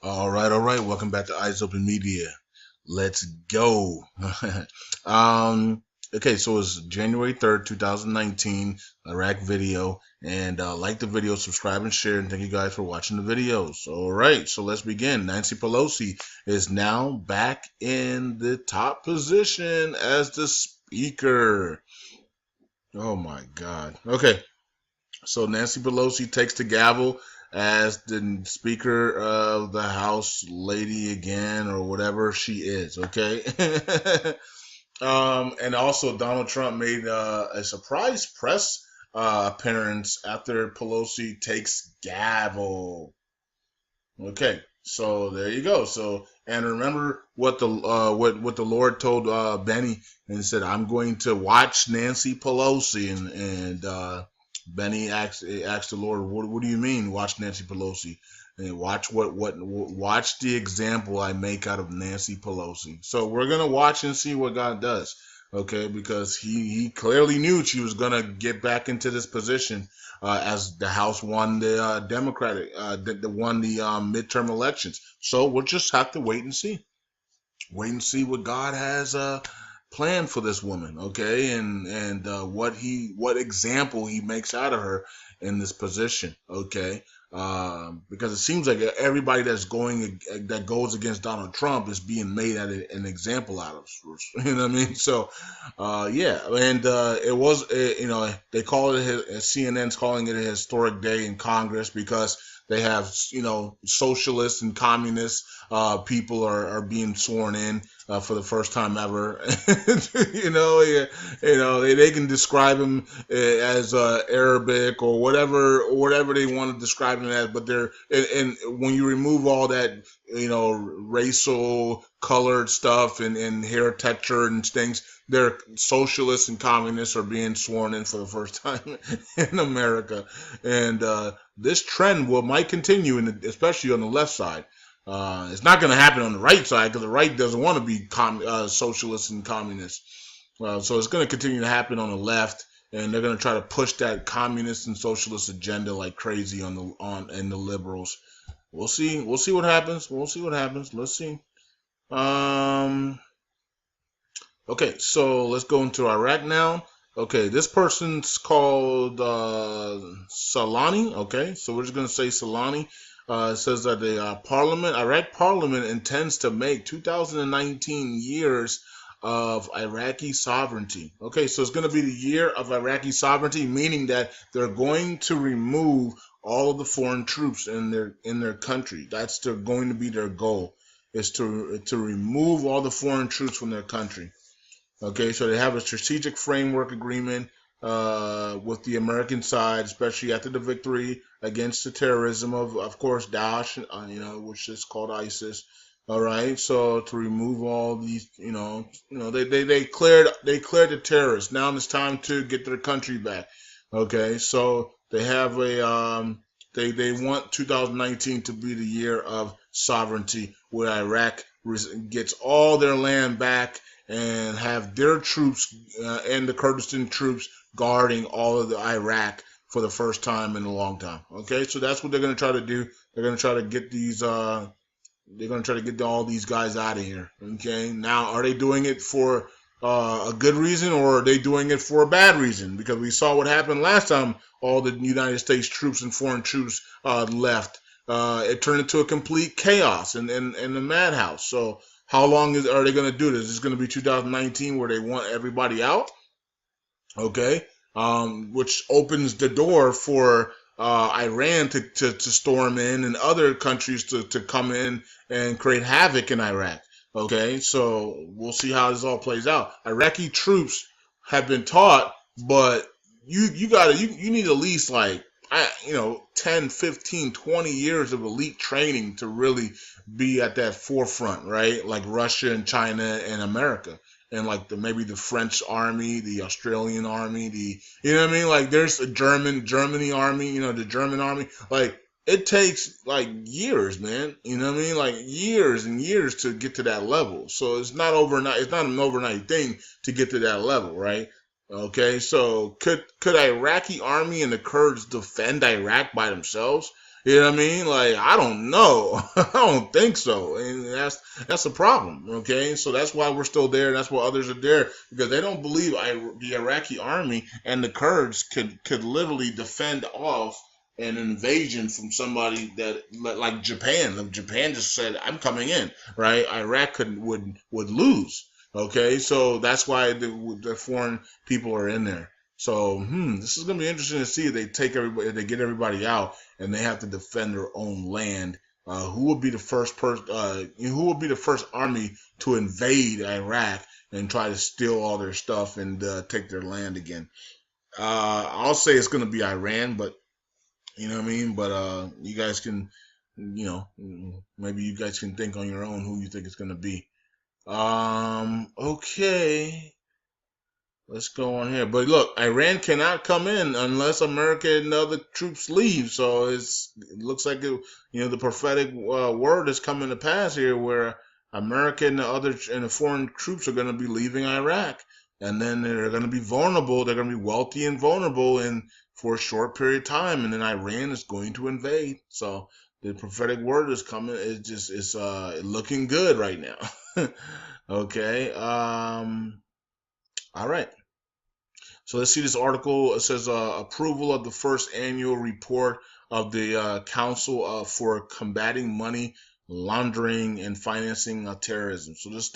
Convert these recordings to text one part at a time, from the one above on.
All right, all right. Welcome back to Eyes Open Media. Let's go. um, okay, so it's January 3rd, 2019, Iraq video. And like the video, subscribe and share. And thank you guys for watching the videos. All right, so let's begin. Nancy Pelosi is now back in the top position as the speaker. Oh my God. Okay, so Nancy Pelosi takes the gavel as the Speaker of the House lady again, or whatever she is. Okay. And also Donald Trump made a surprise press appearance after Pelosi takes gavel. Okay, so there you go. So and remember what the Lord told Benny and said, "I'm going to watch Nancy Pelosi," and Benny asked the Lord, "What do you mean watch Nancy Pelosi?" And watch the example I make out of Nancy Pelosi. So we're gonna watch and see what God does. Okay, because he clearly knew she was gonna get back into this position as the House won the Democratic, won the midterm elections. So we'll just have to wait and see what God has planned for this woman, okay, and what example he makes out of her in this position, okay. Because it seems like everybody that goes against Donald Trump is being made an example out of, you know what I mean? So, yeah, and it was, they call it CNN's calling it a historic day in Congress because they have, socialists and communists people are being sworn in for the first time ever. Yeah, they can describe them as Arabic or whatever they want to describe them as, but and when you remove all that, racial colored stuff and hair texture and things, they're socialists and communists are being sworn in for the first time in America, and this trend might continue, especially on the left side. It's not going to happen on the right side because the right doesn't want to be socialists and communists. So it's going to continue to happen on the left, and they're going to try to push that communist and socialist agenda like crazy on the liberals. We'll see. We'll see what happens. We'll see what happens. Let's see. Um. Okay, so let's go into Iraq now. Okay, this person's called Salani. Okay, so we're just gonna say Salani. It says that the Iraq Parliament intends to make 2019 years of Iraqi sovereignty. Okay, so it's going to be the year of Iraqi sovereignty, meaning that they're going to remove all of the foreign troops in their country. That's going to be their goal, is to remove all the foreign troops from their country. Okay, so they have a strategic framework agreement with the American side, especially after the victory against the terrorism of course, Daesh, which is called ISIS. All right, so to remove all these, they cleared the terrorists. Now it's time to get their country back. Okay, so they have they want 2019 to be the year of sovereignty, where Iraq gets all their land back and have their troops and the Kurdistan troops guarding all of the Iraq for the first time in a long time. Okay, so that's what they're going to try to do. They're going to try to get they're going to try to get all these guys out of here. Okay, now are they doing it for a good reason, or are they doing it for a bad reason? Because we saw what happened last time all the United States troops and foreign troops left. It turned into a complete chaos and a madhouse. So how long are they going to do this? Is this going to be 2019 where they want everybody out? Okay, which opens the door for Iran to storm in and other countries to come in and create havoc in Iraq. Okay, so we'll see how this all plays out. Iraqi troops have been taught, but you need at least 10, 15, 20 years of elite training to really be at that forefront, right? Like Russia and China and America. And like maybe the French army, the Australian army, you know what I mean? Like there's a Germany army, the German army. Like it takes like years, man. You know what I mean? Like years and years to get to that level. So it's not overnight. It's not an overnight thing to get to that level, right? Okay, so could Iraqi army and the Kurds defend Iraq by themselves? You know what I mean? Like, I don't know. I don't think so. And that's a problem. Okay, so that's why we're still there. That's why others are there, because they don't believe the Iraqi army and the Kurds could literally defend off an invasion from somebody that, like Japan. If Japan just said, "I'm coming in," right? Iraq would lose. Okay, so that's why the foreign people are in there. So, this is gonna be interesting to see if they take everybody, if they get everybody out, and they have to defend their own land. Who will be the first person? Who will be the first army to invade Iraq and try to steal all their stuff and take their land again? I'll say it's gonna be Iran, but you know what I mean. But you guys can, maybe you guys can think on your own who you think it's gonna be. Okay. Let's go on here. But look, Iran cannot come in unless America and other troops leave. So it looks like the prophetic word is coming to pass here, where America and the foreign troops are going to be leaving Iraq, and then they're going to be vulnerable. They're going to be wealthy and vulnerable, and for a short period of time, and then Iran is going to invade. So the prophetic word is coming. It's looking good right now. Okay. All right. So let's see this article. It says approval of the first annual report of the Council for Combating Money Laundering and Financing of Terrorism. So this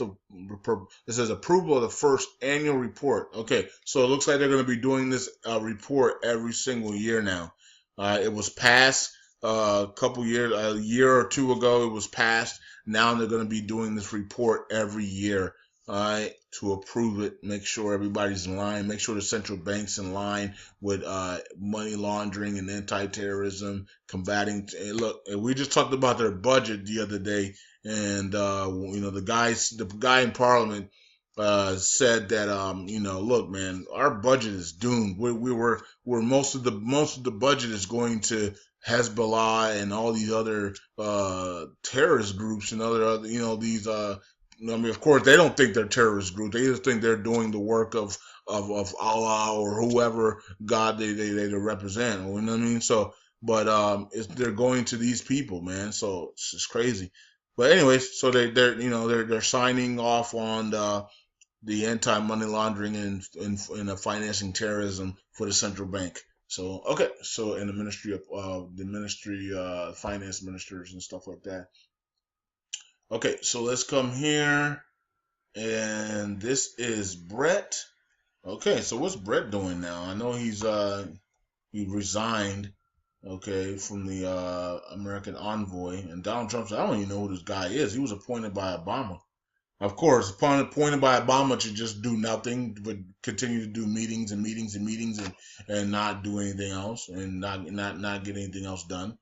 says approval of the first annual report. Okay, so it looks like they're going to be doing this report every single year now. It was passed a year or two ago. It was passed. Now they're going to be doing this report every year. All right, to approve it, make sure everybody's in line, make sure the central bank's in line with money laundering and anti-terrorism, combating. Look, we just talked about their budget the other day, and the guy in Parliament said that look, man, our budget is doomed. We're most of the budget is going to Hezbollah and all these other terrorist groups and other these I mean, of course, they don't think they're terrorist groups. They just think they're doing the work of Allah or whoever God they represent. You know what I mean? So, but they're going to these people, man. So it's just crazy. But anyways, so they're signing off on the anti-money laundering and financing terrorism for the central bank. So okay, so in the ministry of finance ministers and stuff like that. Okay, so let's come here, and this is Brett. Okay, so what's Brett doing now? I know he resigned, okay, from the American envoy, and Donald Trump said, I don't even know who this guy is. He was appointed by Obama. Of course, appointed by Obama to just do nothing, but continue to do meetings and meetings and meetings and not do anything else and not get anything else done.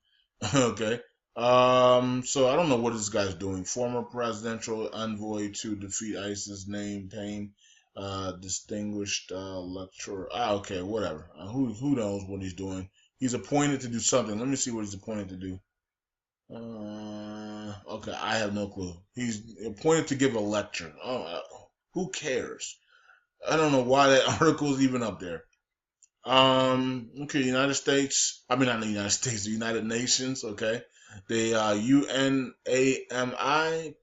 Okay. So I don't know what this guy's doing. Former presidential envoy to defeat ISIS named Payne, distinguished lecturer. Okay, whatever. Who knows what he's doing? He's appointed to do something. Let me see what he's appointed to do. Okay, I have no clue. He's appointed to give a lecture. Oh, who cares? I don't know why that article is even up there. Okay, United States. I mean, not the United States. The United Nations. Okay, the UNAMI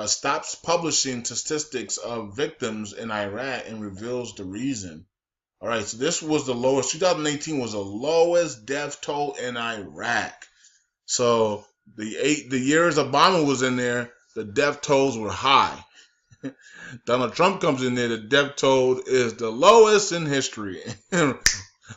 stops publishing statistics of victims in Iraq and reveals the reason. All right, so this was the lowest. 2018 was the lowest death toll in Iraq. So the years Obama was in there, the death tolls were high. Donald Trump comes in there, the death toll is the lowest in history.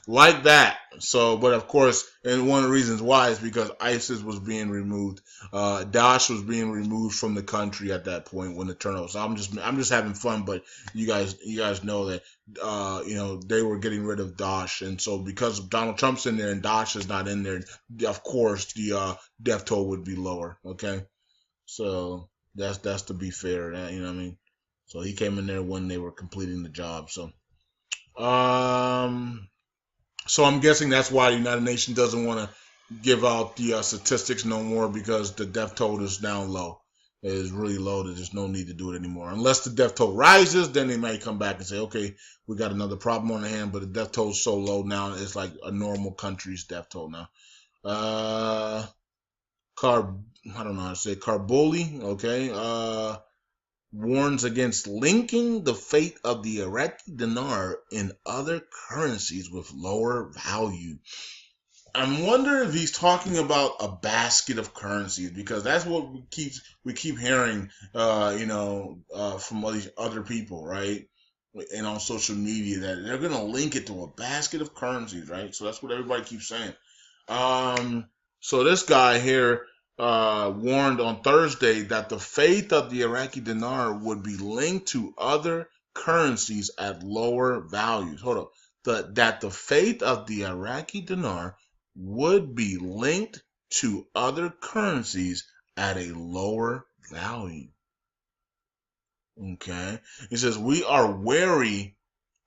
Like that. So, but of course, and one of the reasons why is because ISIS was being removed. Daesh was being removed from the country at that point when the turnover. So I'm just having fun, but you guys know that they were getting rid of Daesh, and so because Donald Trump's in there and Daesh is not in there, of course the death toll would be lower. Okay, so that's to be fair. You know what I mean? So he came in there when they were completing the job. So So I'm guessing that's why the United Nations doesn't want to give out the statistics no more, because the death toll is down low. It is really low. There's no need to do it anymore. Unless the death toll rises, then they might come back and say, okay, we got another problem on the hand, but the death toll is so low now, it's like a normal country's death toll now. I don't know how to say Karbouli, okay, warns against linking the fate of the Iraqi dinar in other currencies with lower value. I'm wondering if he's talking about a basket of currencies, because that's what we keep hearing, from all these other people, right? And on social media, that they're gonna link it to a basket of currencies, right? So that's what everybody keeps saying. Um, so this guy here warned on Thursday that the fate of the Iraqi dinar would be linked to other currencies at lower values. Hold up. That the fate of the Iraqi dinar would be linked to other currencies at a lower value. Okay. He says, we are wary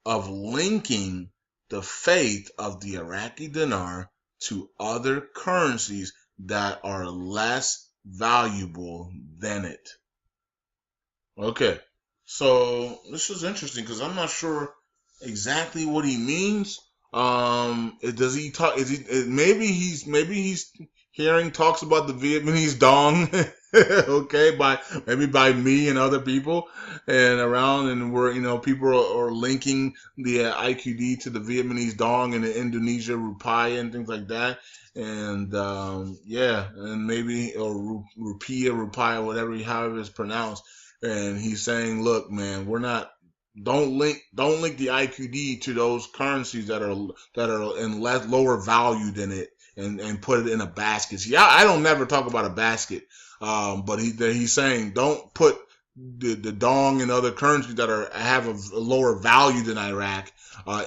of linking the fate of the Iraqi dinar to other currencies that are less valuable than it. Okay. So this is interesting because I'm not sure exactly what he means. Does he talk? Maybe he's hearing talks about the Vietnamese dong, okay, by me and other people and around, and where people are linking the IQD to the Vietnamese dong and the Indonesia rupiah and things like that, and yeah, and maybe or rupiah, whatever however it's pronounced, and he's saying, look, man, we're not. Don't link the IQD to those currencies that are in lower value than it, and put it in a basket. See, I don't never talk about a basket, but he's saying don't put the dong and other currencies that have a lower value than Iraq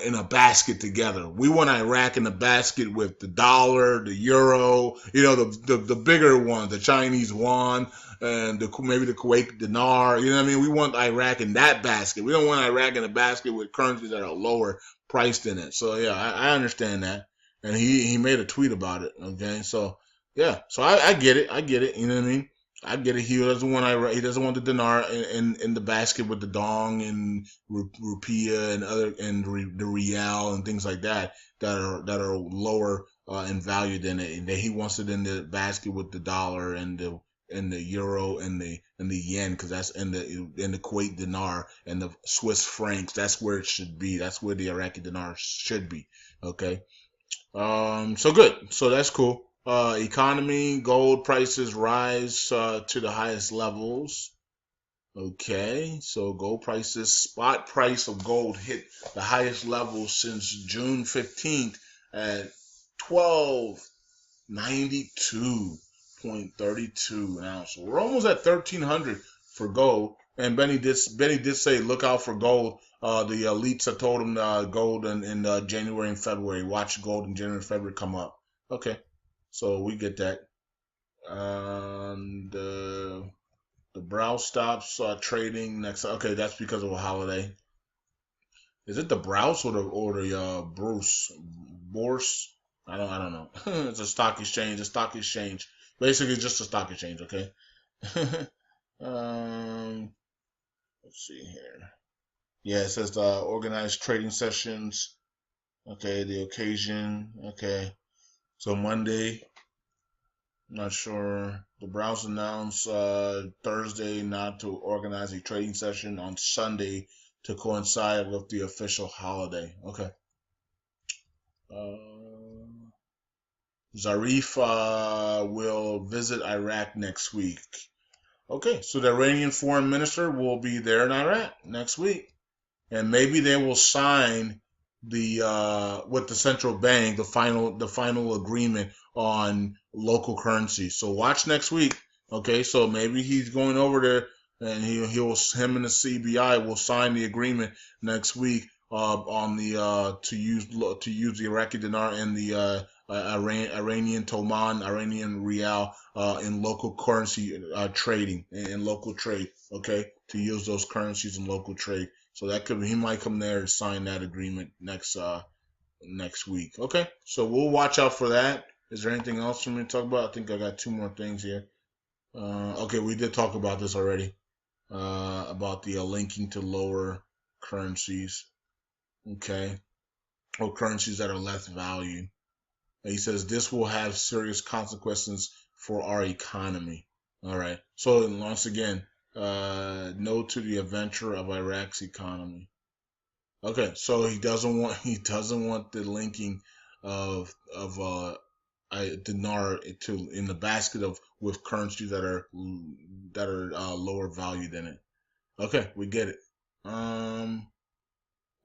in a basket together. We want Iraq in a basket with the dollar, the euro, the bigger ones, the Chinese yuan, and maybe the Kuwait dinar. You know what I mean? We want Iraq in that basket. We don't want Iraq in a basket with currencies that are lower priced in it. So yeah, I understand that, and he made a tweet about it. Okay, so yeah, so I get it. I get it. You know what I mean? I get it. He doesn't want the dinar in the basket with the dong and rupiah and the real and things like that are lower in value than it. And that he wants it in the basket with the dollar and the euro and the yen, because that's in the Kuwait dinar and the Swiss francs. That's where it should be. That's where the Iraqi dinar should be. Okay. So good. So that's cool. Economy, gold prices rise to the highest levels. Okay, so gold prices, spot price of gold hit the highest level since June 15th at 1292.32 an ounce. So we're almost at 1300 for gold. And Benny did say look out for gold. The elites have told him gold in January and February. Watch gold in January and February come up. Okay, so we get that. And the Brow stops trading next. Okay, that's because of a holiday. Is it the Browse or the Bruce Bourse? I don't know. It's a stock exchange. A stock exchange. Basically, just a stock exchange. Okay. um, let's see here. Yeah, it says organized trading sessions. Okay, the occasion. Okay, so Monday. Not sure. The Browns announced Thursday not to organize a trading session on Sunday to coincide with the official holiday. Okay. Zarif will visit Iraq next week. Okay, so the Iranian foreign minister will be there in Iraq next week, and maybe they will sign the with the central bank the final agreement on local currency. So watch next week. Okay, so maybe he's going over there, and him and the CBI will sign the agreement next week on the to use the Iraqi dinar and the Iranian Toman, Iranian Rial in local currency trading in local trade. Okay, to use those currencies in local trade. So he might come there and sign that agreement next week. Okay, so we'll watch out for that. Is there anything else for me to talk about? I think I got two more things here. Okay, we did talk about this already. About the linking to lower currencies. Okay, or currencies that are less valued. And he says this will have serious consequences for our economy. All right. So once again, no to the adventure of Iraq's economy. Okay, so he doesn't want the linking of dinar to in the basket of with currencies that are lower value than it. Okay, we get it. And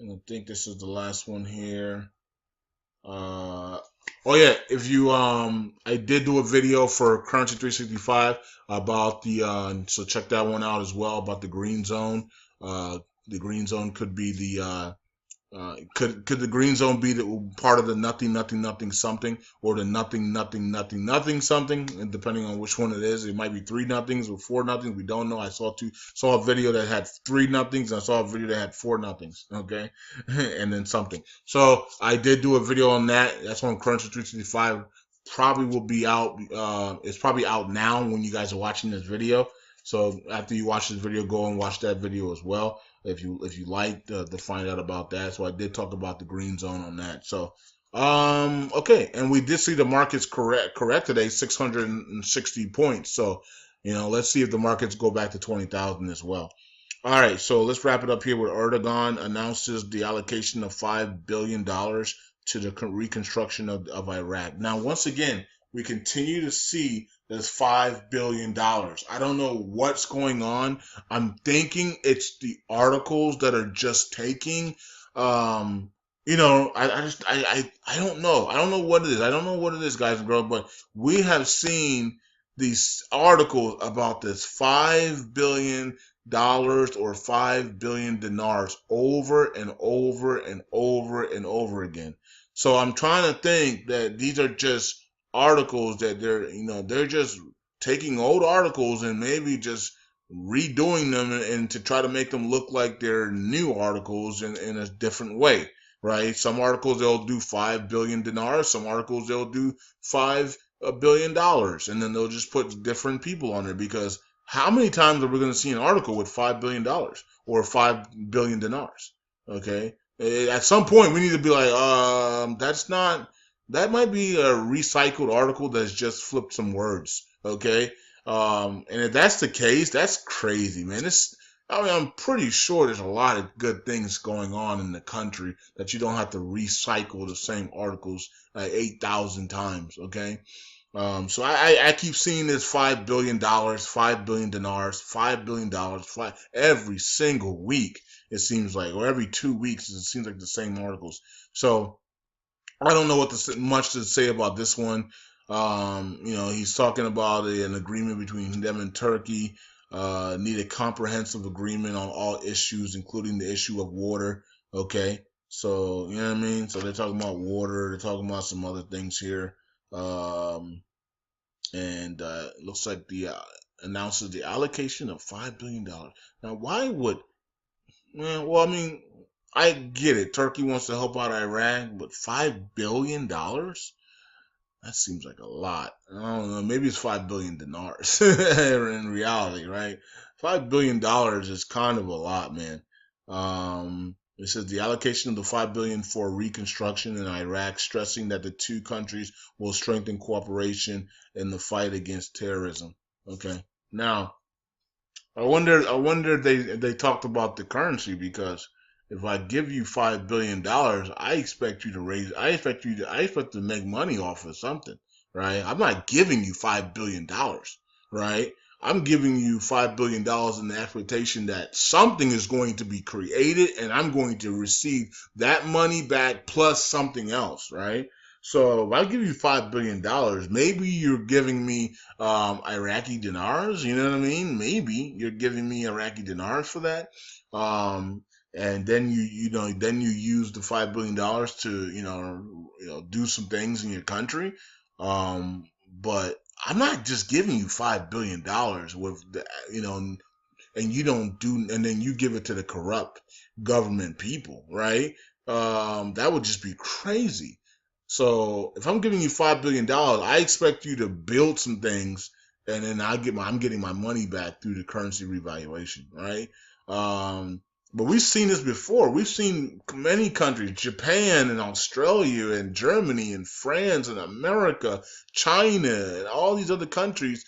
I think this is the last one here. Uh, oh yeah, if you I did do a video for Currency 365 about so check that one out as well about the green zone. The green zone could be could the green zone be the part of the nothing nothing nothing something or the nothing nothing nothing nothing something? And depending on which one it is, it might be three nothings or four nothings. We don't know. I saw a video that had three nothings. And I saw a video that had four nothings. Okay, and then something. So I did do a video on that. That's on Currency 365. Probably will be out. It's probably out now when you guys are watching this video. So after you watch this video, go and watch that video as well if you like to find out about that. So I did talk about the green zone on that. So okay, and we did see the markets correct today, 660 points. So let's see if the markets go back to 20,000 as well. All right, so let's wrap it up here with Erdogan announces the allocation of $5 billion to the reconstruction of Iraq. Now, once again, we continue to see this $5 billion. I don't know what's going on. I'm thinking it's the articles that are just taking. I don't know. I don't know what it is. I don't know what it is, guys and girls, but we have seen these articles about this $5 billion or 5 billion dinars over and over and over and over again. So I'm trying to think that these are just articles that they're just taking old articles and maybe just redoing them and to try to make them look like they're new articles in a different way, right? Some articles they'll do 5 billion dinars, some articles they'll do $5 billion, and then they'll just put different people on there because how many times are we going to see an article with $5 billion or 5 billion dinars? Okay, at some point we need to be like, that might be a recycled article that's just flipped some words. Okay, and if that's the case, that's crazy, man. I'm pretty sure there's a lot of good things going on in the country that you don't have to recycle the same articles like 8,000 times. Okay. So I keep seeing this $5 billion, 5 billion dinars, $5 billion every single week. It seems like, or every 2 weeks, it seems like the same articles. So I don't know much to say about this one. He's talking about an agreement between them and Turkey. Need a comprehensive agreement on all issues, including the issue of water. Okay, so you know what I mean. So they're talking about water. They're talking about some other things here. And it looks like the announces the allocation of $5 billion. Now, why would? Well, I mean, I get it. Turkey wants to help out Iraq, but $5 billion? That seems like a lot. I don't know. Maybe it's 5 billion dinars in reality, right? $5 billion is kind of a lot, man. It says the allocation of the 5 billion for reconstruction in Iraq, stressing that the two countries will strengthen cooperation in the fight against terrorism. Okay. Now, I wonder they talked about the currency because if I give you $5 billion, I expect to make money off of something, right? I'm not giving you $5 billion, right? I'm giving you $5 billion in the expectation that something is going to be created and I'm going to receive that money back plus something else, right? So if I give you $5 billion, maybe you're giving me Iraqi dinars. You know what I mean? Maybe you're giving me Iraqi dinars for that. And then you use the $5 billion to do some things in your country. But I'm not just giving you $5 billion with and you don't do, and then you give it to the corrupt government people, right? That would just be crazy. So if I'm giving you $5 billion, I expect you to build some things, and then I'm getting my money back through the currency revaluation, right? But we've seen this before. We've seen many countries, Japan and Australia and Germany and France and America, China and all these other countries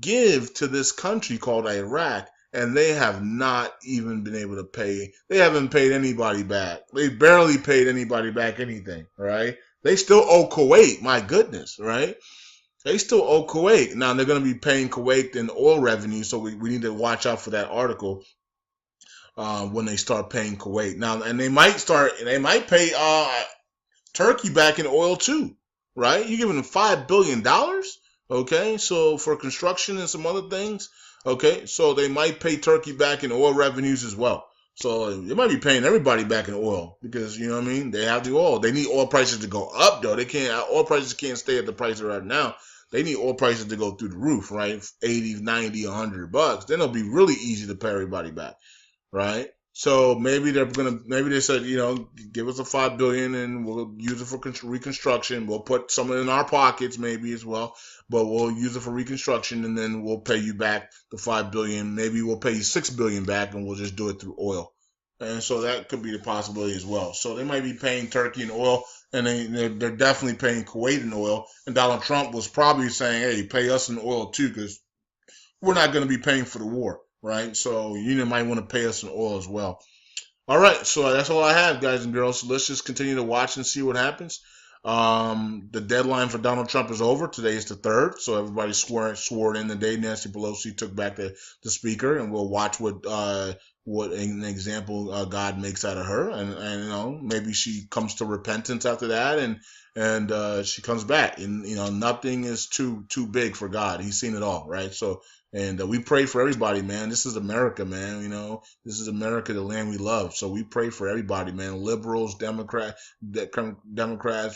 give to this country called Iraq, and they have not even been able to pay. They haven't paid anybody back. They barely paid anybody back anything, right? They still owe Kuwait, my goodness, right? They still owe Kuwait. Now they're going to be paying Kuwait in oil revenue, so we need to watch out for that article when they start paying Kuwait. Now, and they might pay Turkey back in oil too, right? You're giving them $5 billion, okay? So for construction and some other things, okay? So they might pay Turkey back in oil revenues as well. So they might be paying everybody back in oil because, you know what I mean? They have the oil. They need oil prices to go up, though. Oil prices can't stay at the price they're at now. They need oil prices to go through the roof, right? 80, 90, $100. Then it'll be really easy to pay everybody back, right? So maybe they said, give us a $5 billion and we'll use it for reconstruction. We'll put some of it in our pockets maybe as well, but we'll use it for reconstruction and then we'll pay you back the $5 billion. Maybe we'll pay you $6 billion back and we'll just do it through oil. And so that could be the possibility as well. So they might be paying Turkey in oil, and they're definitely paying Kuwait in oil. And Donald Trump was probably saying, hey, pay us in oil too, because we're not going to be paying for the war. Right, so you might want to pay us some oil as well. All right, so that's all I have, guys and girls. So let's just continue to watch and see what happens. The deadline for Donald Trump is over. Today is the 3rd, so everybody swore in the day. Nancy Pelosi took back the speaker, and we'll watch what an example God makes out of her, and maybe she comes to repentance after that, and she comes back, and nothing is too big for God. He's seen it all, right? So. And we pray for everybody, man. This is America, man. This is America, the land we love. So we pray for everybody, man. Liberals, Democrats,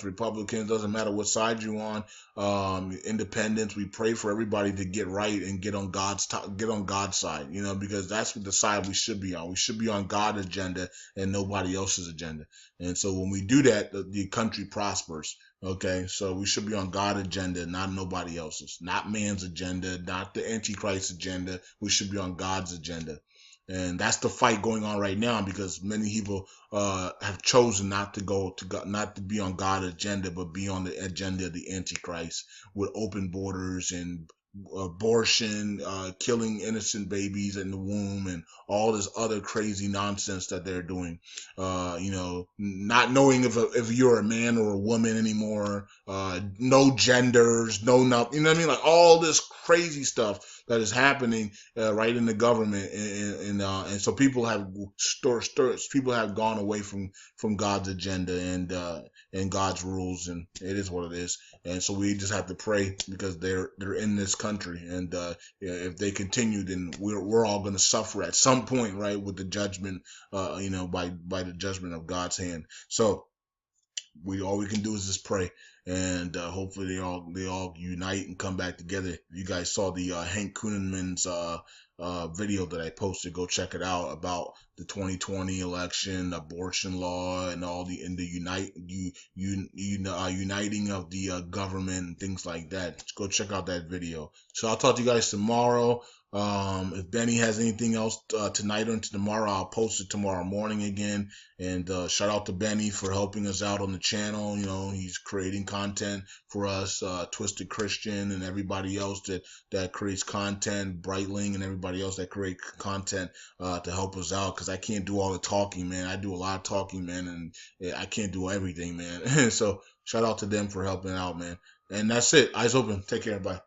Republicans, doesn't matter what side you're on. Independents, we pray for everybody to get right and get on God's side, because that's what the side we should be on. We should be on God's agenda and nobody else's agenda. And so when we do that, the country prospers. Okay, so we should be on God's agenda, not nobody else's, not man's agenda, not the Antichrist agenda. We should be on God's agenda. And that's the fight going on right now, because many people have chosen not to go to God, not to be on God's agenda, but be on the agenda of the Antichrist with open borders and abortion, killing innocent babies in the womb, and all this other crazy nonsense that they're doing. Not knowing if you're a man or a woman anymore, no genders, no nothing. You know what I mean? Like all this crazy stuff that is happening right in the government, and so people have gone away from God's agenda and God's rules, and it is what it is. And so we just have to pray, because they're in this country, and if they continue, then we're all going to suffer at some point, right, with the judgment, by the judgment of God's hand. So all we can do is just pray, and hopefully they all unite and come back together. You guys saw the Hank Kunneman's video that I posted. Go check it out about the 2020 election, abortion law, and uniting of the government and things like that. Go check out that video. So I'll talk to you guys tomorrow. If Benny has anything else tonight or into tomorrow, I'll post it tomorrow morning again. And shout out to Benny for helping us out on the channel. He's creating content for us, Twisted Christian and everybody else that creates content, Brightling and everybody else that create content to help us out, because I can't do all the talking, man. I do a lot of talking, man, and I can't do everything, man. So shout out to them for helping out, man. And that's it. Eyes open. Take care. Bye.